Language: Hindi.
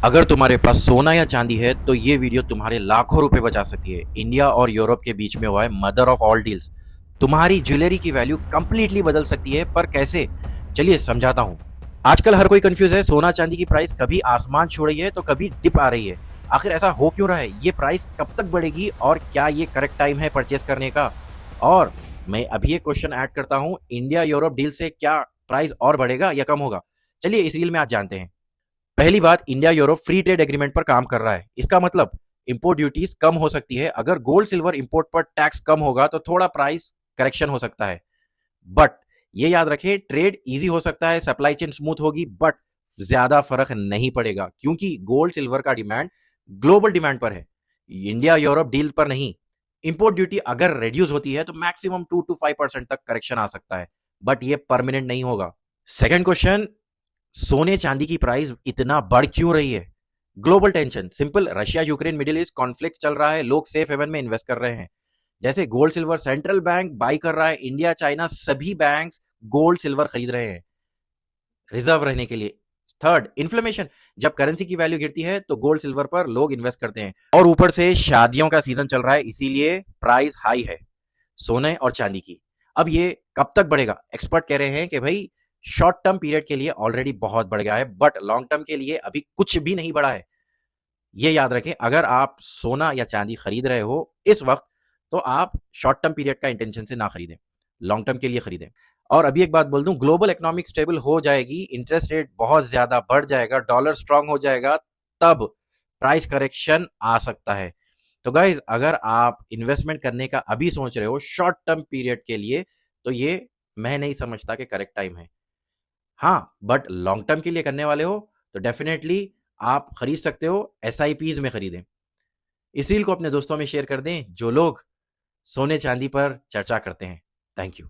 अगर तुम्हारे पास सोना या चांदी है तो ये वीडियो तुम्हारे लाखों रुपए बचा सकती है। इंडिया और यूरोप के बीच में हुआ है मदर ऑफ ऑल डील्स। तुम्हारी ज्वेलरी की वैल्यू कंप्लीटली बदल सकती है, पर कैसे? चलिए समझाता हूँ। आजकल हर कोई कंफ्यूज है, सोना चांदी की प्राइस कभी आसमान छू रही है तो कभी डिप आ रही है। आखिर ऐसा हो क्यों रहा है? ये प्राइस कब तक बढ़ेगी और क्या ये करेक्ट टाइम है परचेस करने का? और मैं अभी एक क्वेश्चन ऐड करता हूँ, इंडिया यूरोप डील से क्या प्राइस और बढ़ेगा या कम होगा? चलिए इस रील में आज जानते हैं। पहली बात, India Europe free trade agreement पर काम कर रहा है। इसका मतलब इंपोर्ट ड्यूटीज कम हो सकती है। अगर गोल्ड सिल्वर इंपोर्ट पर टैक्स कम होगा तो थोड़ा प्राइस करेक्शन हो सकता है। बट ये याद रखें, ट्रेड इजी हो सकता है, सप्लाई चेन स्मूथ होगी, बट ज्यादा फर्क नहीं पड़ेगा क्योंकि गोल्ड सिल्वर का डिमांड ग्लोबल डिमांड पर है, इंडिया यूरोप डील पर नहीं। इंपोर्ट ड्यूटी अगर रिड्यूस होती है तो मैक्सिमम 2 to 5% तक करेक्शन आ सकता है, बट ये परमानेंट नहीं होगा। सेकेंड क्वेश्चन, सोने चांदी की प्राइस इतना बढ़ क्यों रही है? Global tension simple, Russia Ukraine middle east conflict चल रहा है, लोग सेफ हेवन में इन्वेस्ट कर रहे हैं। जैसे gold silver central bank by कर रहा है, इंडिया चाइना सभी बैंक्स गोल्ड सिल्वर खरीद रहे हैं रिजर्व रहने के लिए। थर्ड, इन्फ्लेमेशन, जब करेंसी की वैल्यू गिरती है तो गोल्ड सिल्वर पर लोग इन्वेस्ट करते हैं, और ऊपर से शादियों का सीजन चल रहा है, इसीलिए प्राइस हाई है सोने और चांदी की। अब ये कब तक बढ़ेगा? एक्सपर्ट कह रहे हैं कि भाई शॉर्ट टर्म पीरियड के लिए ऑलरेडी बहुत बढ़ गया है, बट लॉन्ग टर्म के लिए अभी कुछ भी नहीं बढ़ा है। ये याद रखें, अगर आप सोना या चांदी खरीद रहे हो इस वक्त तो आप शॉर्ट टर्म पीरियड का इंटेंशन से ना खरीदें, लॉन्ग टर्म के लिए खरीदें। और अभी एक बात बोल दूं, ग्लोबल इकोनॉमिक स्टेबल हो जाएगी, इंटरेस्ट रेट बहुत ज्यादा बढ़ जाएगा, डॉलर स्ट्रांग हो जाएगा, तब प्राइस करेक्शन आ सकता है। तो गाइज, अगर आप इन्वेस्टमेंट करने का अभी सोच रहे हो शॉर्ट टर्म पीरियड के लिए, तो ये मैं नहीं समझता कि करेक्ट टाइम है। हाँ, बट लॉन्ग टर्म के लिए करने वाले हो तो डेफिनेटली आप खरीद सकते हो, एसआईपीज में खरीदें। इस रील को अपने दोस्तों में शेयर कर दें जो लोग सोने चांदी पर चर्चा करते हैं। Thank you.